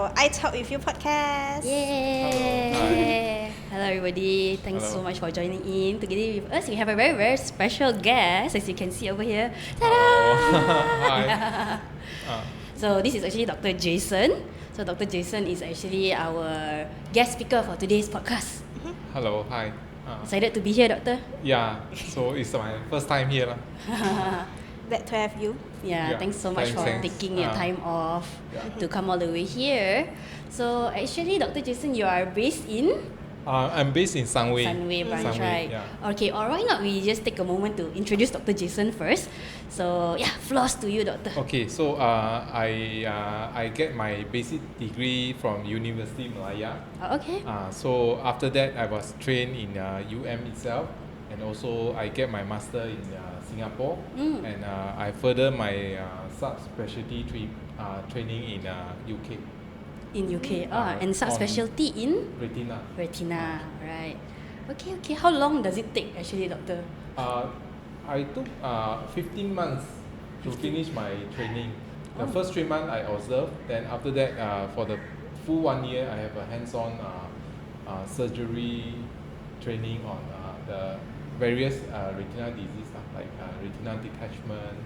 our I Talk With You podcast. Yay! Hello everybody. Thanks so much for joining in. Together with us, we have a very, very special guest, as you can see over here. Ta-da! Hi. So this is actually Dr. Jason. So Dr. Jason is actually our guest speaker for today's podcast. Hello, hi. Excited to be here, Doctor? Yeah, so it's my first time here. Glad to have you. Yeah, thanks so much for taking your time off to come all the way here. So actually, Dr. Jason, you are based in? I'm based in Sunway. Sunway branch, Sunway, right? yeah. Okay, or why not we just take a moment to introduce Dr. Jason first. So yeah, floors to you, Doctor. Okay, so I get my basic degree from University Malaya. Okay. So after that, I was trained in itself, and also I get my master in Singapore, and I further my subspecialty training in UK. In UK, and subspecialty in? Retina. Retina, right. Okay. How long does it take actually, Doctor? I took 15 months to finish my training. The first 3 months I observed, then after that for the full 1 year I have a hands-on surgery training on the various retinal diseases like retinal detachment,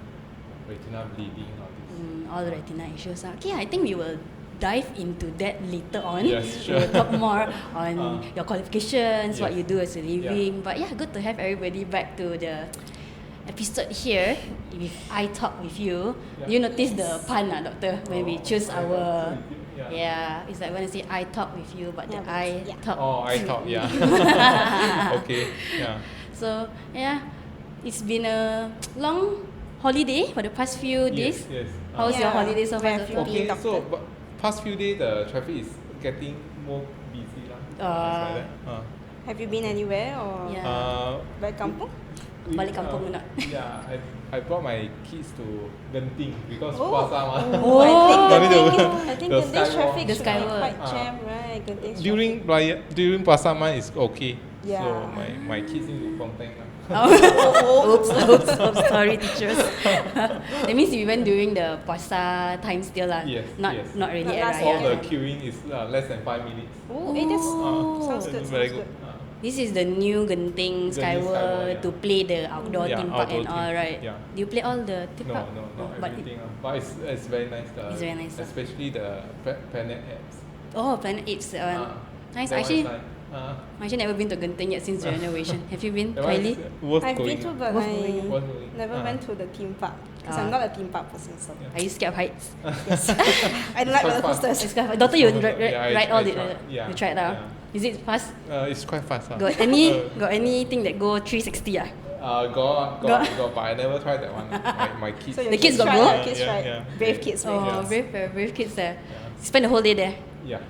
retinal bleeding, all this. All the retina issues. Okay, I think we will dive into that later on. Yes, sure. We'll talk more on your qualifications, what Yes. you do as a living. Yeah. But yeah, good to have everybody back to the episode here with I Talk With You. Yeah. You notice the pun, Doctor, when we choose our... Yeah. Yeah, it's like when I say I talk with you, but the I talk. Oh, I talk, yeah. Okay, yeah. So yeah, it's been a long holiday for the past few days. Yes. How's your holiday so far? Where have you Doctor? been, Okay, Doctor? so but past few days the traffic is getting more busy lah. Like that. Have you been anywhere or Yeah. back kampung? Balik kampung or not? Yeah, I brought my kids to Genting because Oh. puasa mah. I think The Genting's Skywalk. traffic The should be Skywalk. quite jam, right? Genting's During puasa month is okay. Yeah. So my kids need to contact lah. Oops, sorry teachers. That means we went during the puasa time still lah. Yes, Not yes. really Not at last All Raya. the queuing is less than 5 minutes. Oh, that's sounds good. Very Sounds good. good. This is the new Genting Skywalk Skywalk, yeah. to play the outdoor Yeah, theme park outdoor and all, theme, right? yeah. Do you play all the theme park? No, not But everything. But it's very nice. It's very nice, Especially the Planet apps. Planet Apes that one. Nice. That one Actually, is like, I actually never been to Genting yet since the renovation. Have you been, that one Kylie? is worth I've going. been to, but Worth I going. Worth going. never went to the theme park because I'm not a theme park person. So Are you scared of heights? yes, I don't like roller quite fun. coasters. It's quite fun. Doctor, you Yeah, I ride all the... tried. Yeah, You tried lah? yeah. Is it fast? It's quite fast. Got anything that go 360 ah? Got, but I never tried that one. My kids. So your The kids got tried, go? your kids Yeah, tried. yeah. Brave kids, brave Oh, kids. brave kids there. Spend the whole day there. Yeah.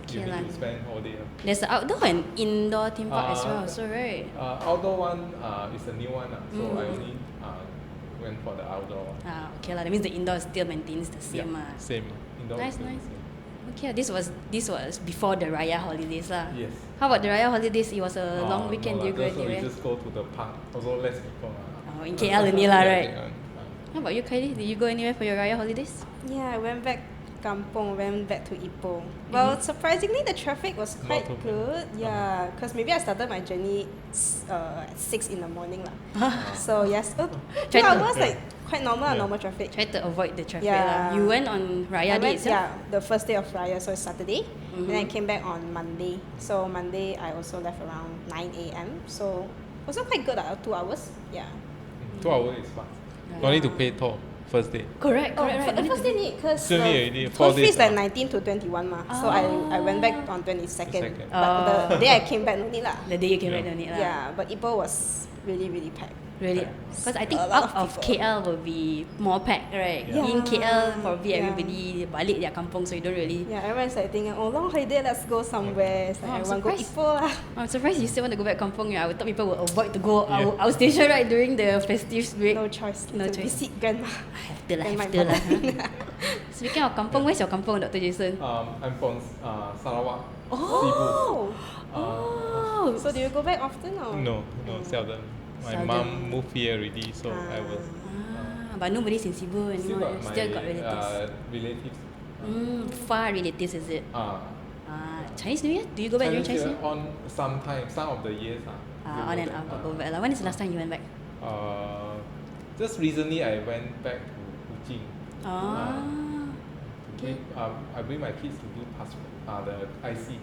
Okay You lah. need to spend all day. There's an outdoor and indoor theme park as well, so right? Outdoor one is a new one. So I only went for the outdoor one. Okay lah. That means the indoor still maintains the same Yeah, ah. same. Indoor Nice, is still the nice. same. Okay, this was before the Raya holidays lah. Yes. How about the Raya holidays? It was a long weekend. No You go so we anywhere? just go to the park. Also less people. In KL only lah, right? Yeah. How about you, Kylie? Did you go anywhere for your Raya holidays? Yeah, I went back kampung, went back to Ipoh. Well, surprisingly, the traffic was quite too bad. good. Yeah, because maybe I started my journey at 6 in the morning lah. So yes, 2 Try to- hours like quite normal, Yeah. normal traffic. Try to avoid the traffic Yeah. lah. You went on Raya I day went, itself? yeah, the first day of Raya, so it's Saturday. Then I came back on Monday. So Monday I also left around 9 a.m. So also quite good, 2 hours. Yeah. 2 hours is fast. Don't need to pay toll first day. Correct, Oh, right. the first day need because Still need already, toll 4 fee is days, like 19 to 21 ma. So I went back on 22nd. Second. But the day I came back no need lah. The day you came back, Yeah. no need lah. Yeah, but Ipoh was really packed. Really? Because I think A lot out of of people. KL will be more packed, right? Yeah. In KL, probably Yeah. everybody balik their kampung, so you don't really... Yeah, everyone's like thinking, oh, long holiday, let's go somewhere. It's like Oh, I'm everyone go surprised. Ipoh lah. I'm surprised you still want to go back kampung. Yeah, I would thought people would avoid to go Yeah. our station, right, during the festive break. No choice. No to choice. visit grandma. Have to lah, And my have to lah. mom. Speaking of kampung, where's your kampung, Dr. Jason? I'm from Sarawak. Oh. Oh, So do you go back often or? No, seldom. My Seldom. mom moved here already, so I was but nobody's in Cebu still anymore. got my Still got relatives. relatives Far relatives, is it? Chinese New Year? Do you go back during Chinese Chinese New Year Year? on sometimes, some of the years. On and off, go back. When is the last time you went back? Just recently I went back to Kuching. Okay. I bring my kids to do passport, the IC.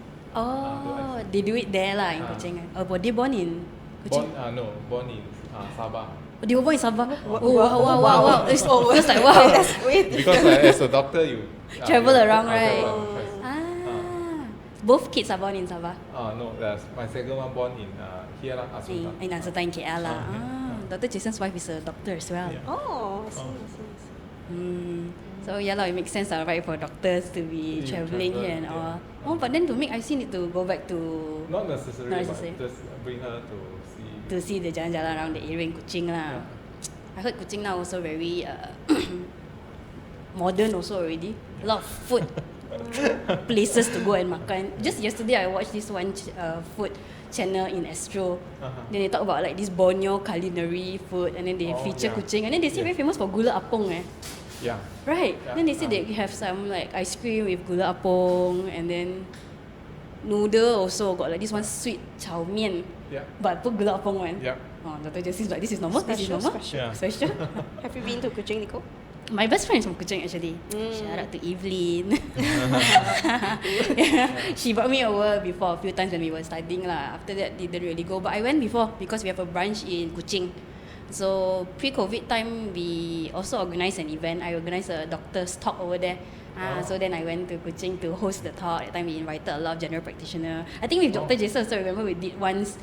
They do it there lah in Kuching. Were they born in Kuching? Born in Sabah. They were born in Sabah. Wow. It's almost like wow. Because as a doctor, you Travel around, travel right? around. Both kids are born in Sabah. No, my second one born in here lah, Asuta. In Asuta in KL lah. Dr. Jason's wife is a doctor as well. Yeah. Oh, I see. So yeah lah, it makes sense right for doctors to be travelling here and all. But then to make IC need to go back to Not necessary, Not but necessary. just bring her to see. the jalan-jalan around the area in Kuching lah. I heard Kuching now also very modern also already. A lot of food places to go and makan. Just yesterday I watched this one food channel in Astro. Then they talk about like this Borneo culinary food, and then they feature Kuching, and then they say very famous for gula apong. Yeah. Right. Yeah. Then they say they have some like ice cream with gula apong, and then noodle also got like this one sweet chow mian. Yeah. But put gula apong one. Yeah. Dr. Jessie is like, this is normal. This is normal. Special. Have you been to Kuching, Nicole? My best friend is from Kuching actually. Shout out to Evelyn. She brought me over before a few times when we were studying lah. After that didn't really go, but I went before because we have a branch in Kuching. So pre-COVID time we also organised an event. I organised a doctor's talk over there. So then I went to Kuching to host the talk. That time we invited a lot of general practitioners. I think with Dr. Jason, so remember we did once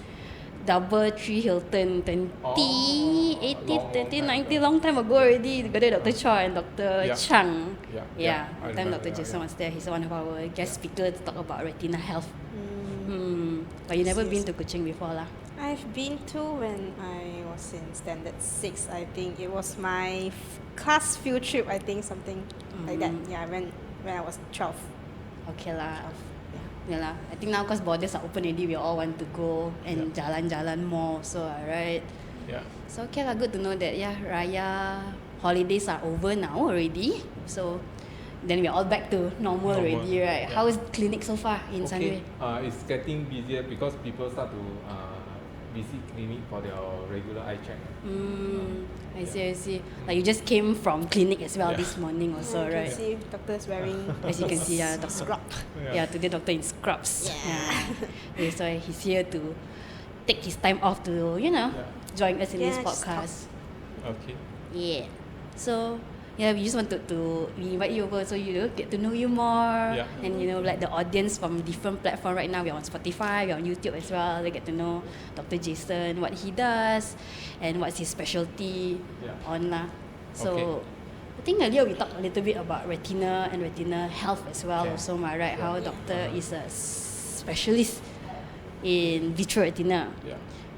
Double Tree Hilton 2018, long time ago already. Together Dr. Chua and Dr. Chang. That time Dr. Jason was there. He's one of our guest speakers to talk about retina health. But you never been to Kuching before lah? I've been to when I was in standard 6. I think it was my class field trip. I think something like that. Yeah, I went when I was 12. Okay lah. Yeah lah. I think now because borders are open already, we all want to go and jalan-jalan more. So right. Yeah. So okay lah, good to know that Raya holidays are over now already. So then we're all back to normal already, right? Yeah. How is clinic so far in Sunway? It's getting busier because people start to visit clinic for their regular eye check. I see. Like you just came from clinic as well this morning also, You right? can see doctors wearing As you can see, scrub. today doctor in scrubs. Yeah. So he's here to take his time off to, join us in this podcast. Okay. Yeah. So we just wanted to invite you over so you get to know you more, and like the audience from different platforms right now. We're on Spotify, we're on YouTube as well. They get to know Dr. Jason, what he does, and what's his specialty on lah. So I think earlier we talked a little bit about retina and retina health as well. Also, right? How doctor is a specialist in vitreo-retinal.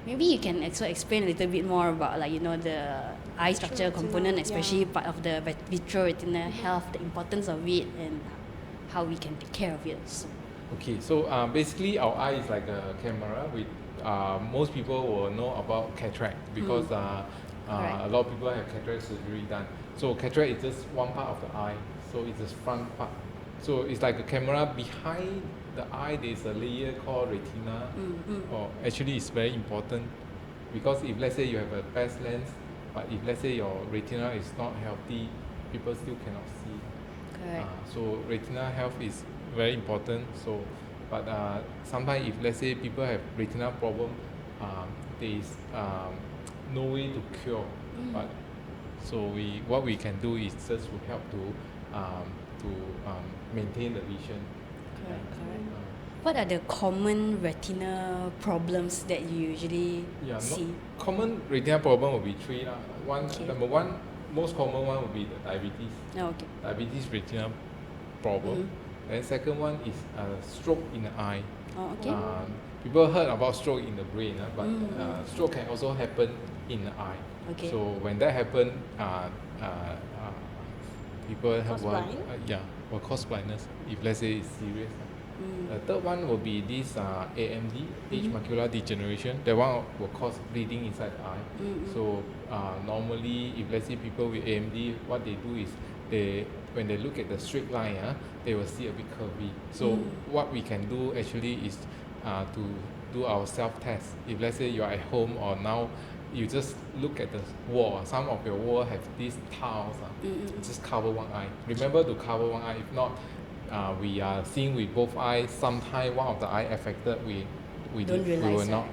Maybe you can also explain a little bit more about the eye structure component, especially part of the vitreo-retinal health, the importance of it, and how we can take care of it. Okay, so basically our eye is like a camera. With most people will know about cataract because a lot of people have cataract surgery done. So cataract is just one part of the eye, so it's the front part. So it's like a camera behind the eye. There's a layer called retina. Actually, it's very important because if let's say you have a best lens, but if let's say your retina is not healthy, people still cannot see. Correct. So retina health is very important. So, but sometimes if let's say people have retina problem, there is no way to cure. But so what we can do is just to help to maintain the vision. Correct. What are the common retina problems that you usually see? Common retina problem will be three. Number one, most common one will be the diabetes. Diabetes retina problem. Then second one is stroke in the eye. People heard about stroke in the brain, but stroke can also happen in the eye. So when that happens, people will cause blindness if let's say it's serious. The third one will be this AMD, age macular degeneration. That one will cause bleeding inside the eye. So normally, if let's say people with AMD, what they do is they when they look at the straight line, they will see a bit curvy. So what we can do actually is to do our self-test. If let's say you are at home or now, you just look at the wall. Some of your wall have these tiles. Just cover one eye. Remember to cover one eye. If not, we are seeing with both eyes. Sometimes one of the eye affected, we will not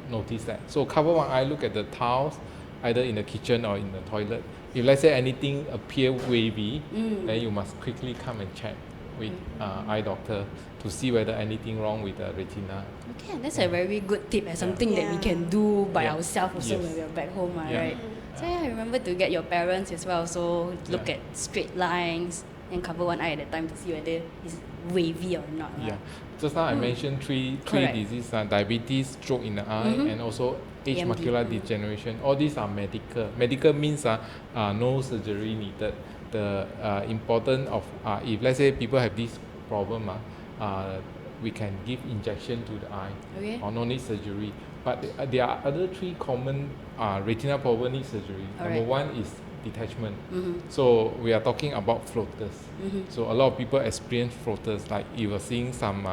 notice that. So cover one eye. Look at the tiles, either in the kitchen or in the toilet. If let's say anything appear wavy, then you must quickly come and check with eye doctor to see whether anything wrong with the retina. Okay, that's a very good tip and something that we can do by ourselves also when we're back home, right? So remember to get your parents as well. So look at straight lines and cover one eye at a time to see whether it's wavy or not. Yeah. Just now I mentioned three diseases: diabetes, stroke in the eye, and also age macular degeneration. All these are medical. Medical means no surgery needed. The important of if let's say people have this problem, we can give injection to the eye, or no need surgery. But there are other three common retina problem need surgery. Number one is detachment. So we are talking about floaters. So a lot of people experience floaters, like you were seeing some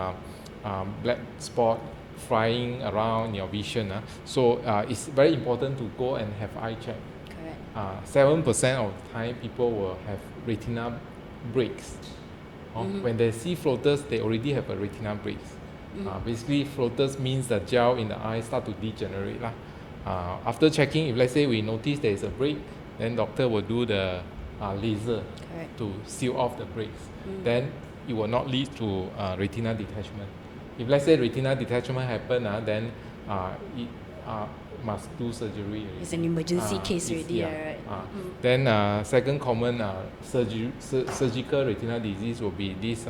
black spot flying around your vision. So it's very important to go and have eye check. 7% of the time people will have retina breaks. When they see floaters, they already have a retina breaks. Basically, floaters means the gel in the eye start to degenerate. After checking, if let's say we notice there is a break, then doctor will do the laser to seal off the breaks. Then it will not lead to retina detachment. If let's say retina detachment happen, then it must do surgery. It's an emergency case already, right? Then second common surgical retina disease will be this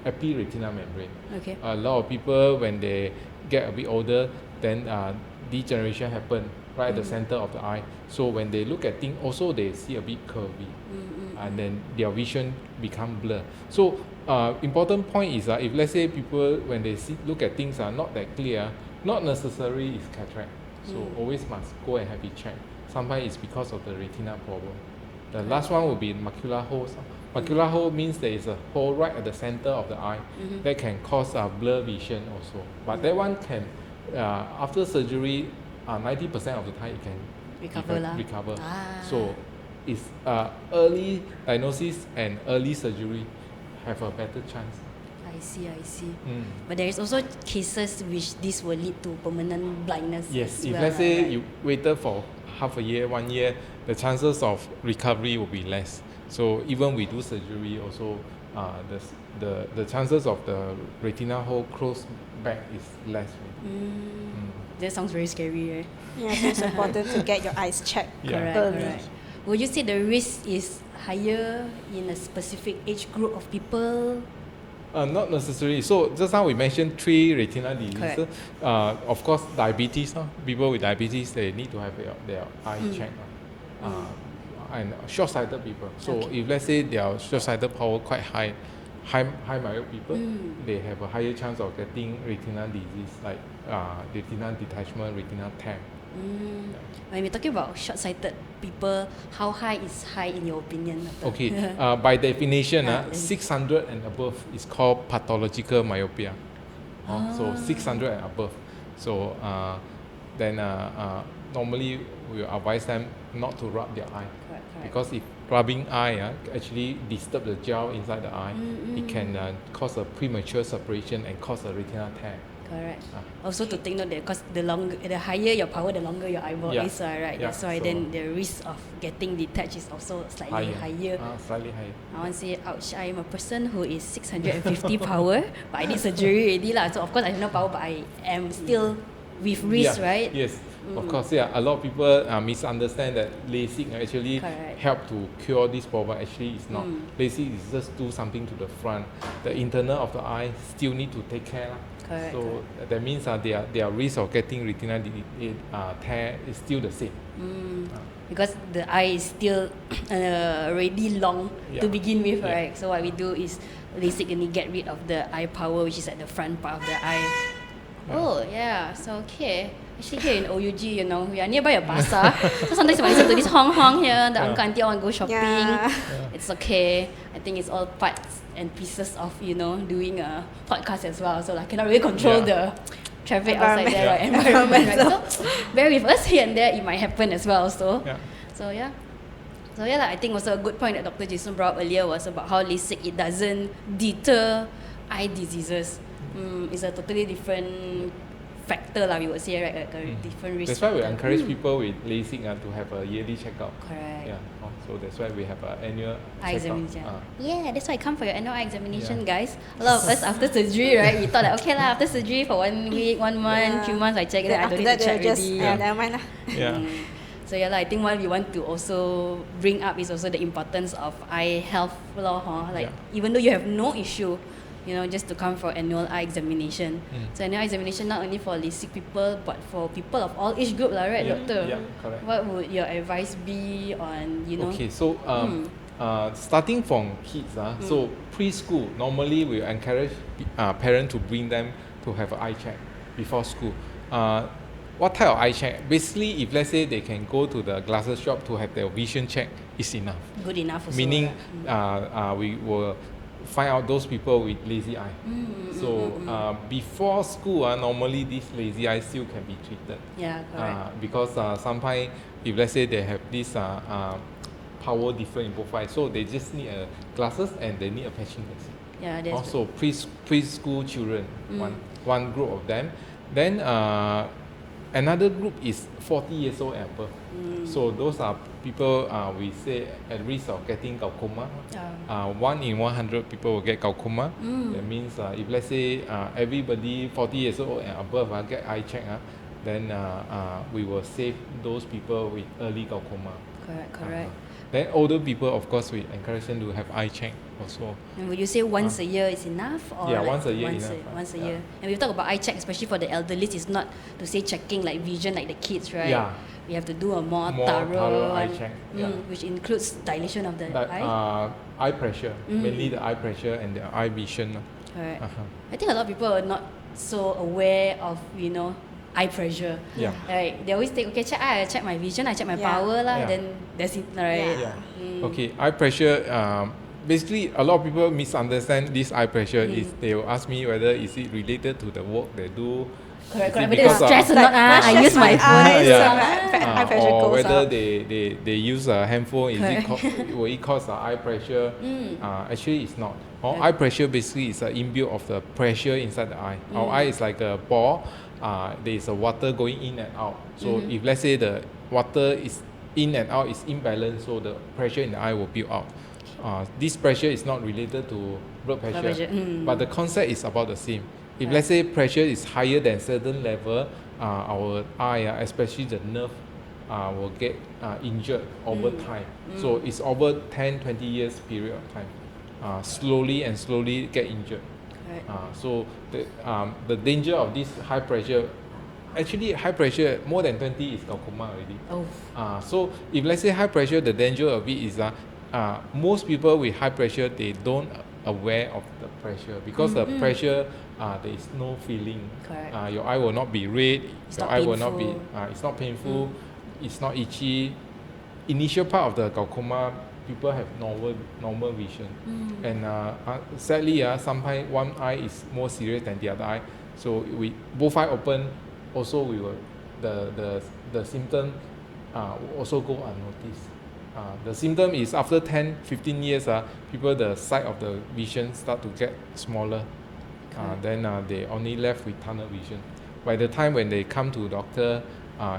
EP.1 membrane. A lot of people, when they get a bit older, then degeneration happen right at the center of the eye. So when they look at things, also they see a bit curvy, and then their vision become blur. So important point is if let's say people, when they look at things are not that clear, not necessarily is cataract. So always must go and have it checked. Sometimes it's because of the retina problem. The last one will be macular holes. Macular hole means there is a hole right at the center of the eye that can cause blur vision also. But that one can, after surgery, 90% of the time it can recover. So it's early diagnosis and early surgery have a better chance. I see. But there is also cases which this will lead to permanent blindness. Yes, if let's say you waited for half a year, 1 year, the chances of recovery will be less. So even we do surgery also, the chances of the retina hole close back is less. That sounds very scary, right? Yeah, so it's important to get your eyes checked early. Would you say the risk is higher in a specific age group of people? Not necessarily. So just now we mentioned 3 retina diseases. Of course, diabetes. People with diabetes, they need to have their eye checked. And short-sighted people. So if let's say their short-sighted power quite high myop people, they have a higher chance of getting retina disease like retina detachment, retina tear. When we're talking about short-sighted people, how high is high in your opinion? Okay, by definition, 600 and above is called pathological myopia. So 600 and above. So then normally we advise them not to rub their eye. Because if rubbing eye actually disturb the gel inside the eye, it can cause a premature separation and cause a retina tear. Correct. Also to take note that because the higher your power, the longer your eyeball is, right? That's why then the risk of getting detached is also slightly higher. Slightly higher. I want to say, ouch, I am a person who is 650 power, but I did surgery already lah. So of course I have no power, but I am still with risk, right? Yes. Of course, a lot of people misunderstand that LASIK actually help to cure this problem. Actually, it's not. LASIK is just do something to the front. The internal of the eye still need to take care. So that means their risk of getting retina tear is still the same. Because the eye is still already long to begin with, right? So what we do is basically get rid of the eye power, which is at the front part of the eye. So okay. Actually here in OUG, you know, we are nearby a pasar. So sometimes when I listen to this honk here, the uncle auntie want to go shopping. Yeah. It's okay. I think it's all parts and pieces of, you know, doing a podcast as well. So I cannot really control the traffic outside there, right? Environment. Right? So bear with us here and there, it might happen as well. So I think also a good point that Dr. Jason brought up earlier was about how LASIK, it doesn't deter eye diseases. It's a totally different factor, we would say, right? Like a different risk. That's why we encourage people with LASIK to have a yearly checkup. Correct. Yeah. So that's why we have an annual eye checkup. examination. Yeah, that's why I come for your annual eye examination, guys. A lot of us after surgery, right? We thought okay after surgery for 1 week, 1 month, 2 months, I check it. I don't need to check already. Never mind lah. Yeah. So like, I think what we want to also bring up is also the importance of eye health even though you have no issue, you know, just to come for annual eye examination. So annual eye examination not only for LASIK people but for people of all age group, right, doctor? Yeah, correct. What would your advice be on, you know? Okay, so starting from kids, so preschool, normally we encourage parents to bring them to have an eye check before school. What type of eye check? Basically, if let's say they can go to the glasses shop to have their vision check, is enough. Good enough also. Meaning, we will find out those people with lazy eye. Before school, normally these lazy eyes still can be treated. Yeah, correct. Because sometimes, if let's say they have this power difference in both eyes, so they just need glasses and they need a patching glasses. Yeah, that's also preschool children, one group of them. Then another group is 40 years old and above. So those are people we say at risk of getting glaucoma. 1 in 100 people will get glaucoma. That means if let's say everybody 40 years old and above get eye check, then we will save those people with early glaucoma. Correct. Then older people, of course, we encourage them to have eye check also. And would you say once a year is enough? Or yeah, like once a year once a year. And we talk about eye check, especially for the elderly, it's not to say checking like vision like the kids, right? Yeah. We have to do a more thorough eye check. Which includes dilation of the eye. Eye pressure, mainly the eye pressure and the eye vision. Correct. I think a lot of people are not so aware of, you know, eye pressure. Yeah. Right. They always think, okay, I check my vision, I check my power lah. Then that's it, right? Yeah. Okay, eye pressure. Basically, a lot of people misunderstand this eye pressure. Is they will ask me whether is it related to the work they do. Correct. Whether it's stress or not. I use my phone. Or whether they use a handphone. Will it cause eye pressure? Actually, it's not. Eye pressure basically is an inbuilt of the pressure inside the eye. Our eye is like a ball. There is a water going in and out. So if let's say the water is in and out is imbalanced, so the pressure in the eye will build up. This pressure is not related to blood pressure. But the concept is about the same. If let's say pressure is higher than certain level, our eye, especially the nerve, will get injured over time. So it's over 10-20 years period of time. Slowly get injured. So the danger of this high pressure, actually high pressure more than 20 is glaucoma already. So if let's say high pressure, the danger of it is most people with high pressure, they don't aware of the pressure because the pressure there is no feeling. Your eye will not be red, your eye will not be it's not painful, it's not itchy. Initial part of the glaucoma, people have normal vision, and sadly sometimes one eye is more serious than the other eye, so we both eye open, also we will the symptom also go unnoticed. The symptom is after 10-15 years, people the sight of the vision start to get smaller. Then they only left with tunnel vision. By the time when they come to doctor,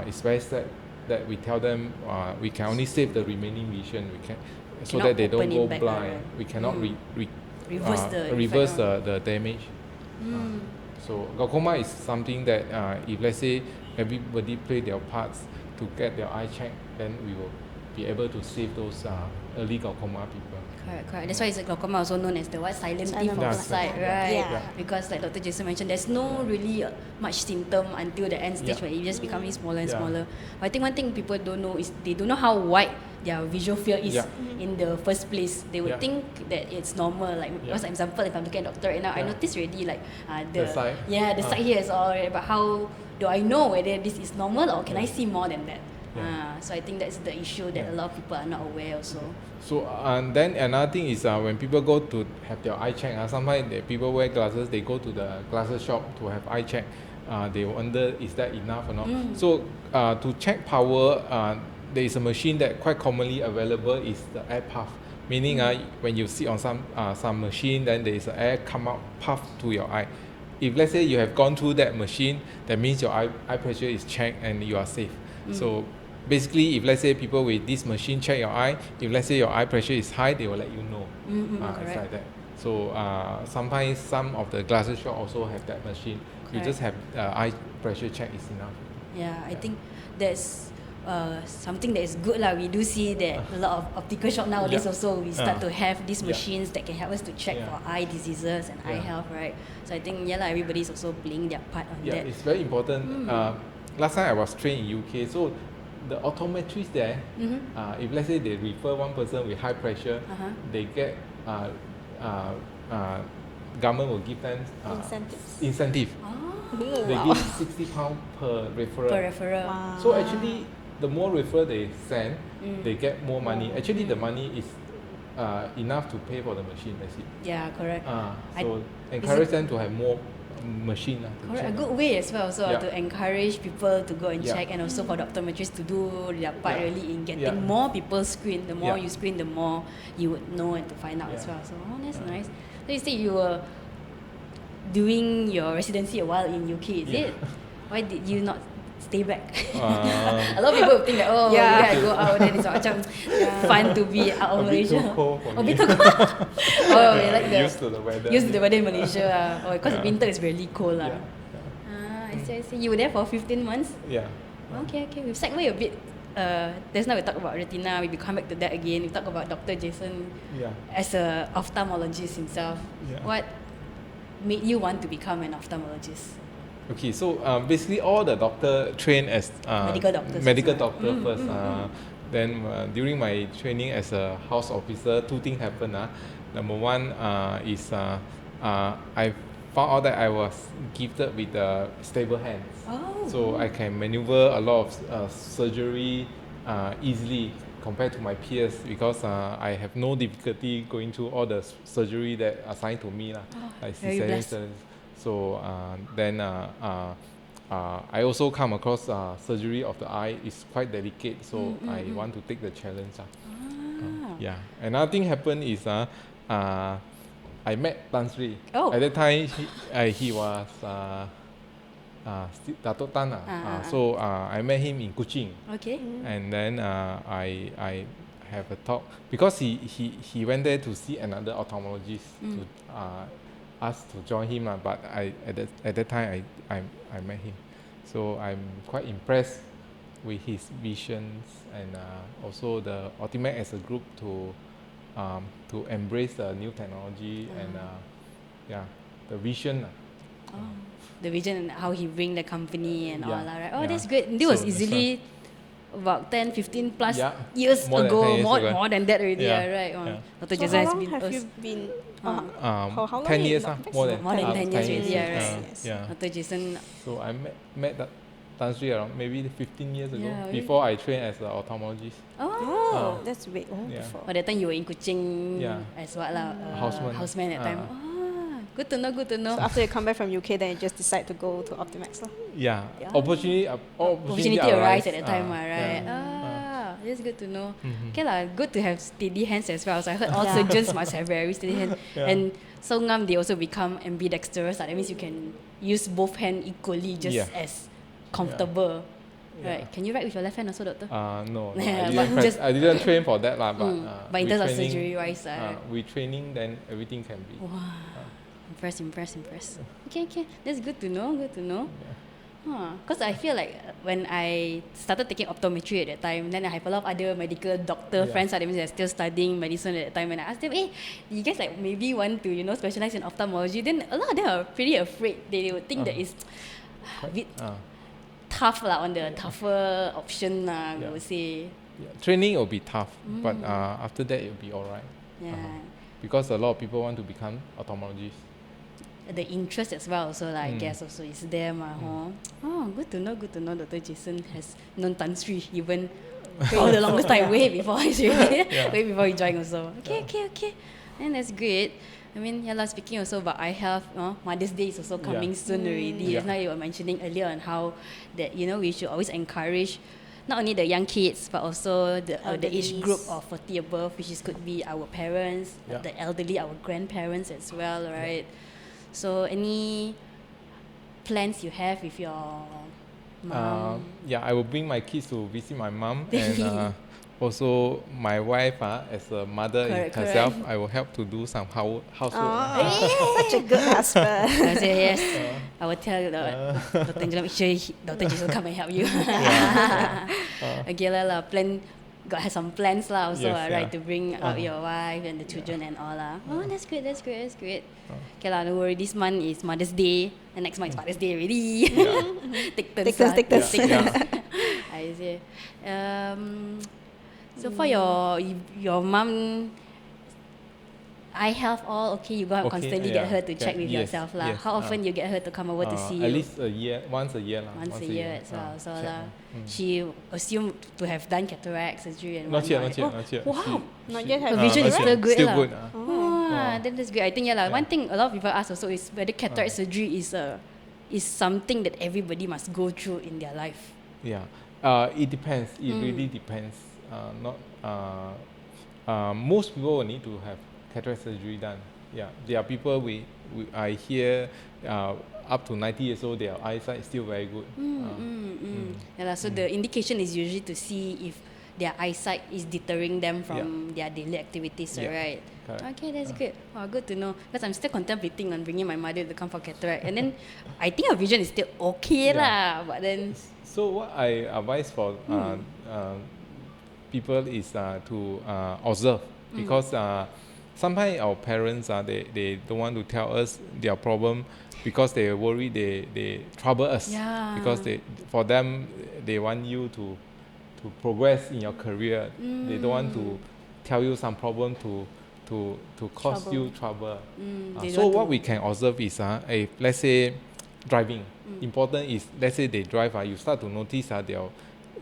it's very sad that we tell them we can only save the remaining vision. We can so that they don't go blind. Right? We cannot reverse the damage. So glaucoma is something that if let's say everybody play their parts to get their eye checked, then we will be able to save those early glaucoma people. Correct. That's why it's glaucoma also known as the silent thief of the sight, right? Because like Dr. Jason mentioned, there's no really much symptom until the end stage where it just becoming smaller and smaller. But I think one thing people don't know is they don't know how wide their visual field is in the first place. They would think that it's normal. Like for example, if I'm looking at doctor right now, I notice already like the side here is all right, but how do I know whether this is normal or can I see more than that? Yeah. So I think that's the issue that a lot of people are not aware also. So and then another thing is when people go to have their eye check, sometimes people wear glasses, they go to the glasses shop to have eye check. They wonder is that enough or not. So to check power, there is a machine that quite commonly available is the air puff. Meaning when you sit on some machine, then there is an air come out puff to your eye. If let's say you have gone through that machine, that means your eye pressure is checked and you are safe. So basically, if let's say people with this machine check your eye, if let's say your eye pressure is high, they will let you know. It's like that. So sometimes some of the glasses shop also have that machine. You just have eye pressure check is enough. Yeah, I think that's something that is good lah. We do see that a lot of optical shop nowadays also we start to have these machines that can help us to check for eye diseases and eye health, right? So I think everybody's also playing their part on that. Yeah, it's very important. Last time I was trained in UK, so the optometrist there, if let's say they refer one person with high pressure, they get government will give them incentive. They give £60 per referral. Wow. So actually, the more referral they send, they get more money. Actually, the money is enough to pay for the machine. That's it. Yeah, correct. So encourage them to have more machine. Correct. A good way as well to encourage people to go and check, and also for the optometrists to do their part really in getting more people screened. The more you screen, the more you would know and to find out as well. So that's nice. So you said you were doing your residency a while in UK, is it? Why did you not stay back? A lot of people think that maybe I go out then it's macam fun to be out of Malaysia. Too cold for a bit too cold. You like used to the weather. Used to the weather in Malaysia. Because winter is really cold lah. I see. You were there for 15 months? Yeah. Okay. We've segue a bit. Just now we talk about Retina. We come back to that again. We talk about Dr. Jason as a ophthalmologist himself. What made you want to become an ophthalmologist? Okay, so basically all the doctor train as medical doctor first. Then during my training as a house officer, two things happened. Number one is I found out that I was gifted with stable hands. So I can maneuver a lot of surgery easily compared to my peers because I have no difficulty going through all the surgery that are assigned to me. Like cesarean. So then I also come across surgery of the eye is quite delicate, so I want to take the challenge. Another thing happened is I met Tan Sri. At that time he was Dato Tan. So I met him in Kuching. And then I have a talk because he went there to see another ophthalmologist to asked to join him, but at that time I met him. So I'm quite impressed with his visions and also the Optimax as a group to embrace the new technology and the vision. The vision and how he bring the company and all that, right? That's great. This was easily about 10, 15 plus years ago, more than that already, right? Dr. Jason has been... How long have you been... how long 10 years, more than 10 years already, right? Dr. Jason... So I met Tan Sri around maybe 15 years ago, before I trained as an ophthalmologist. That's way before. By that time you were in Kuching as what houseman at that time. Good to know. So after you come back from UK, then you just decide to go to Optimax. Opportunity arise at that time, right? That's good to know. Okay lah, good to have steady hands as well. So I heard all surgeons must have very steady hands. And so they also become ambidextrous. That means you can use both hands equally, just as comfortable. Right? Can you write with your left hand also, doctor? No. I didn't train for that but in terms of surgery wise, with training, then everything can be. Wow. Impress. Okay. That's good to know. Because I feel like when I started taking optometry at that time, then I have a lot of other medical doctor friends that means they're still studying medicine at that time, and I asked them, hey, you guys like maybe want to specialize in ophthalmology? Then a lot of them are pretty afraid. They would think that it's a bit tough on the tougher option we would say. Training will be tough, but after that it will be alright. Because a lot of people want to become ophthalmologists. the interest as well. So like, I guess also is there. Oh, good to know. Dr. Jason has known Tan Sri even for the longest time, way before way before he joined also. Okay. And that's great. I mean, speaking also about eye health, Mother's Day is also coming soon already. Just now you were mentioning earlier on how that, we should always encourage not only the young kids, but also the age group of 40 above, which could be our parents, the elderly, our grandparents as well, right? So any plans you have with your mom? I will bring my kids to visit my mom and also my wife as a mother herself. I will help to do some housework. Such a good husband. I say yes. I will tell Dr. Angela, make sure Dr. Jason will come and help you. Okay plan. Have some plans also, right? To bring out your wife and the children and all Oh, that's great. Okay no worry. This month is Mother's Day, and next month is Father's Day already. Take turns. I see. So for your mom, eye health all okay? You go constantly get her to check with yourself lah. How often you get her to come over to see you? At least a year, once a year lah. Once a year as well. So she assumed to have done cataract surgery and not yet. Wow, not yet. Her vision is still good. Still good. Then that's good. I think one thing a lot of people ask also is whether cataract surgery is something that everybody must go through in their life. It depends. It really depends. Most people will need to have cataract surgery done. There are people I hear up to 90 years old, their eyesight is still very good. So the indication is usually to see if their eyesight is deterring them from their daily activities, right? Correct. Okay, that's good. Wow, good to know. Because I'm still contemplating on bringing my mother to come for cataract, and then I think her vision is still okay lah. But then, so what I advise for people is to observe, because sometimes our parents they don't want to tell us their problem because they worry they trouble us, because for them they want you to progress in your career. They don't want to tell you some problem to cause you trouble. So what we can observe is if let's say driving, important is, let's say they drive, you start to notice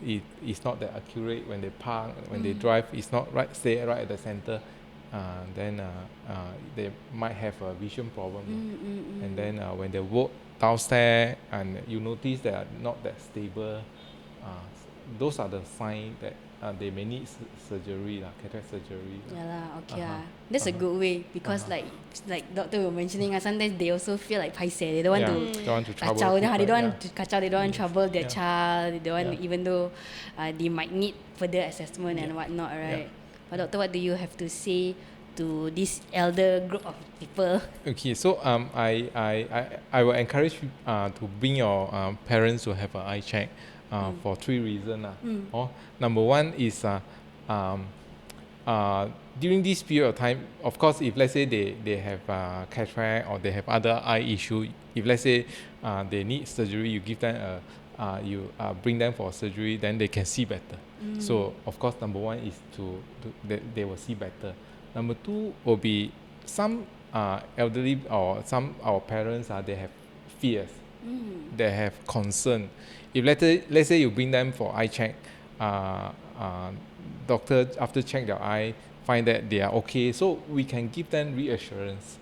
it's not that accurate when they park, when they drive, it's not stay right at the center. Then they might have a vision problem. And then when they walk downstairs and you notice they are not that stable, those are the signs that they may need surgery, cataract surgery. That's a good way, because like doctor was mentioning, sometimes they also feel like paiseh. They don't want to trouble. They don't want to kacau. They don't want to trouble their child. They don't want, even though they might need further assessment and whatnot, right? But doctor, what do you have to say to this elder group of people? Okay, so I will encourage you to bring your parents to have an eye check for 3 reasons. Number one is during this period of time, of course, if let's say they have cataract or they have other eye issue, if let's say they need surgery, you give them you bring them for surgery, then they can see better. So of course, number one is they will see better. Number two will be some elderly or some our parents they have fears, they have concern. If let's say you bring them for eye check, doctor after check their eye find that they are okay, so we can give them reassurance.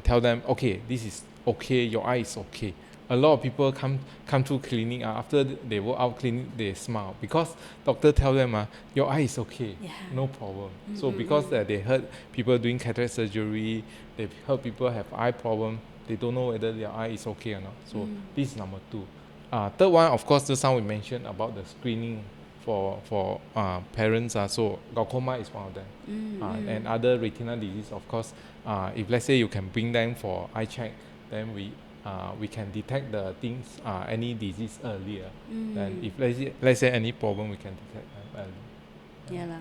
Tell them, okay, this is okay, your eye is okay. A lot of people come to clinic, after they walk out clinic, they smile because doctor tell them your eye is okay, no problem. So because they heard people doing cataract surgery, they heard people have eye problem, they don't know whether their eye is okay or not. So this is number 2. Third one, of course, just now we mentioned about the screening for parents. So glaucoma is one of them, and other retinal disease. Of course, if let's say you can bring them for eye check, then we can detect the things, any disease earlier. Then if let's say any problem, we can detect them early.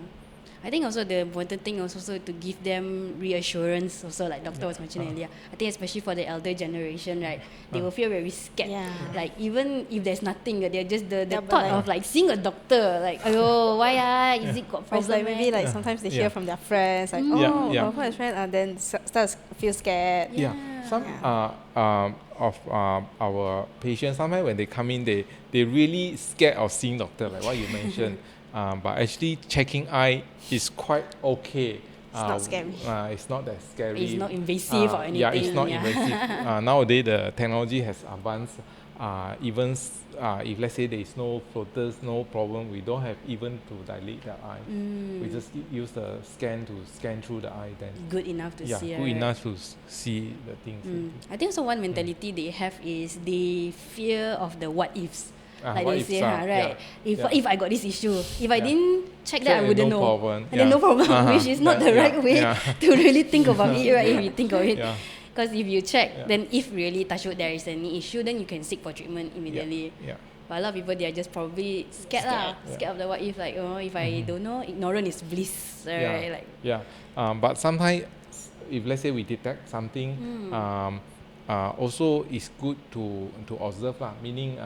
I think also the important thing also to give them reassurance also, like doctor was mentioning earlier. I think especially for the elder generation, right, they will feel very scared. Like even if there's nothing, they're just the thought of like seeing a doctor, like, oh, why is it got problem? Like maybe like sometimes they hear from their friends, like, oh, his friend, and then start to feel scared. Some of our patients, sometimes when they come in, they really scared of seeing doctor, like what you mentioned. But actually checking eye is quite okay. It's not scary. It's not that scary. It's not invasive or anything. Yeah, it's not invasive. Nowadays the technology has advanced. Even if let's say there is no floaters, no problem, we don't have even to dilate the eye. We just use the scan to scan through the eye. Then Good enough to see. good enough to see the things. I think so. One mentality they have is the fear of the what ifs. Like what they ifs say, are, right? yeah. If I got this issue, if I didn't check that, I wouldn't no know. problem. And then no problem, which is not the right way to really think about it, right? If you think of it. Because if you check, then if really touch wood there is any issue, then you can seek for treatment immediately. But a lot of people, they are just probably scared of the what if, like, oh, if I don't know, ignorant is bliss, right? But sometimes, if let's say we detect something, also it's good to observe lah. Meaning,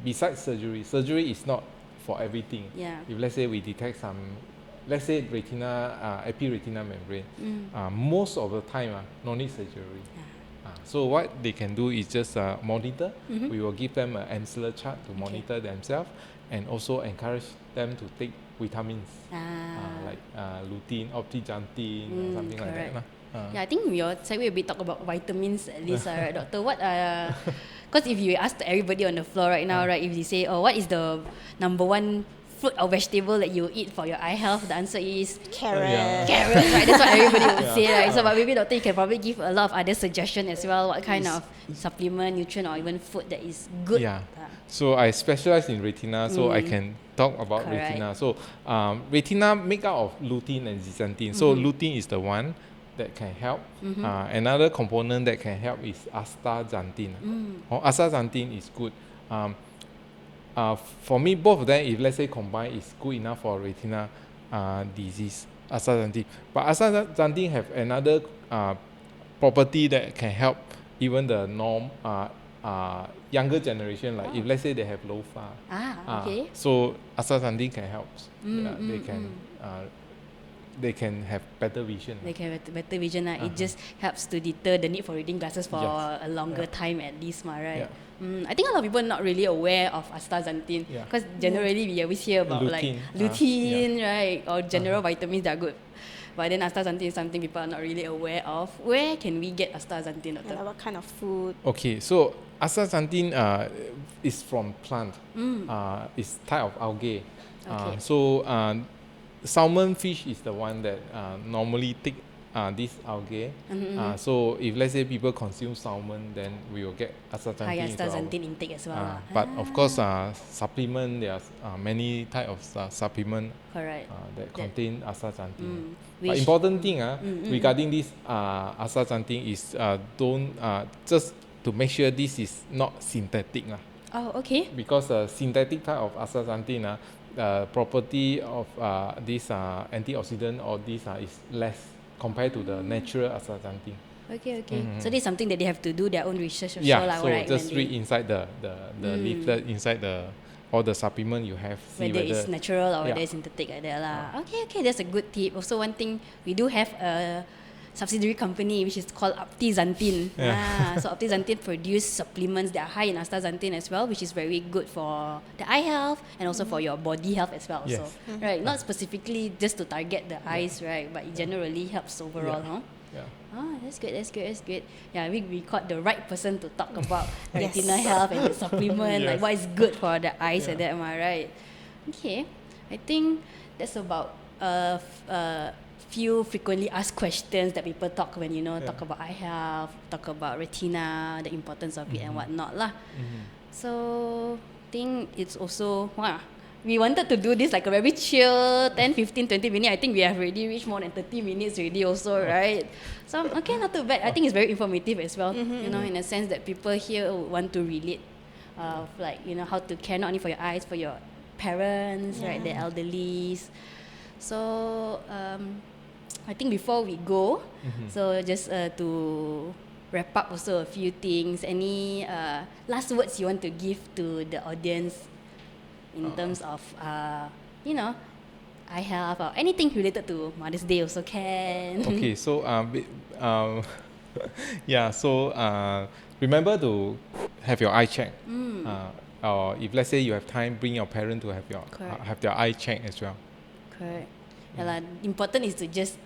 besides surgery is not for everything. If let's say we detect some, let's say retina, EP-retinal membrane, most of the time, no need surgery. So what they can do is just monitor. We will give them an ancillary chart to monitor themselves, and also encourage them to take vitamins like lutein, optijantin, something like that. I think we all say we a bit talk about vitamins at least, right, doctor? What because if you ask everybody on the floor right now, right, if you say, oh, what is the number one fruit or vegetable that you eat for your eye health, the answer is Carrots. Carrots, right? That's what everybody would say, right? So, but maybe doctor, you can probably give a lot of other suggestions as well. What kind of supplement, nutrient, or even food that is good? So I specialize in retina, so I can talk about retina. So retina make up of lutein and zeaxanthin. So lutein is the one that can help. Another component that can help is astaxanthin. Astaxanthin is good. For me, both of them, if let's say combined, is good enough for retina disease, astaxanthin. But astaxanthin have another property that can help even the younger generation, like if let's say they have low far. So astaxanthin can help. They can have better vision. They can have better vision. It just helps to deter the need for reading glasses for a longer time at least, right? I think a lot of people are not really aware of astaxanthin because generally we always hear about lutein, right, or general vitamins that are good. But then astaxanthin is something people are not really aware of. Where can we get astaxanthin, doctor? And what kind of food? Okay, so astaxanthin is from plant. It's type of algae. So salmon fish is the one that normally take this algae. So if let's say people consume salmon, then we will get astaxanthin. High astaxanthin intake as well. But of course, supplement, there are many type of supplement that contain astaxanthin. But important thing regarding this astaxanthin is don't just to make sure this is not synthetic. Because synthetic type of astaxanthin, property of this antioxidant or this is less compared to the natural astaxanthin. So this is something that they have to do their own research. So just read inside the leaflet, inside all the supplement you have. See whether it's natural or whether it's synthetic like that lah. Okay, that's a good tip. Also, one thing, we do have a subsidiary company which is called Optizantin. So Optizantin produce supplements that are high in astaxanthin as well, which is very good for the eye health and also for your body health as well. So right, not specifically just to target the eyes, right, but it generally helps overall. That's good. Yeah, we caught the right person to talk about retina health and the supplement, like what is good for the eyes and that, am I right? Okay, I think that's about few frequently asked questions that people talk when talk about eye health, talk about retina, the importance of it and whatnot lah. So I think it's also we wanted to do this like a very chill 10, 15, 20 minutes. I think we have already reached more than 30 minutes already also, right? So okay, not too bad. I think it's very informative as well, in a sense that people here want to relate of like, how to care not only for your eyes, for your parents, right, the elderlies. So I think before we go, so just to wrap up also a few things, any last words you want to give to the audience in terms of eye health or anything related to Mother's Day also can. Okay, so Yeah, so remember to have your eye check. Or if let's say you have time, bring your parent to have their eye check as well. Correct. Important is to just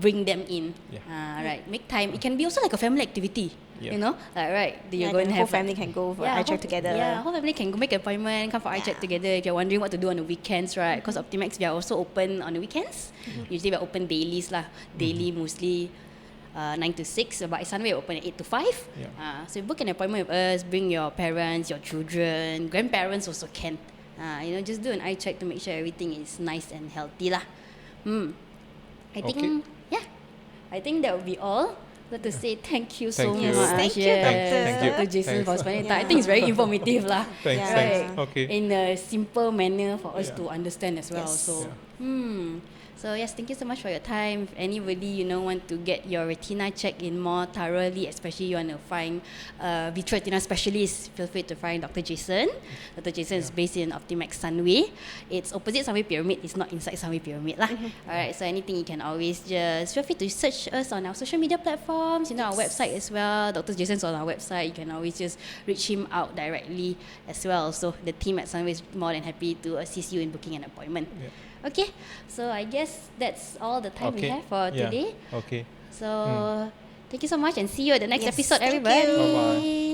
bring them in. Right. Make time. It can be also like a family activity. Yeah. You know, right? You're going to whole have family can go for eye check together. Yeah, whole family can go make an appointment, come for eye check together. If you're wondering what to do on the weekends, right? Because Optimax, we are also open on the weekends. Usually we're open dailies lah. Daily mostly 9 to 6, but Sunday we're open at 8 to 5. So you book an appointment with us, bring your parents, your children, grandparents also can. Just do an eye check to make sure everything is nice and healthy lah. I think that would be all. Let us say thank you so much. Thank you, Dr. Jason, for spending time. I think it's very informative lah. Thanks. Okay. In a simple manner for us to understand as well. Yes. So yes, thank you so much for your time. If anybody want to get your retina checked in more thoroughly, especially you want to find vitreo-retinal specialist, feel free to find Dr. Jason. Dr. Jason is based in Optimax Sunway. It's opposite Sunway Pyramid. It's not inside Sunway Pyramid lah. Alright, so anything you can always just feel free to search us on our social media platforms. Our website as well. Dr. Jason's on our website. You can always just reach him out directly as well. So the team at Sunway is more than happy to assist you in booking an appointment. Okay, so I guess that's all the time we have for today. Okay. So thank you so much and see you at the next episode, everybody. Bye-bye.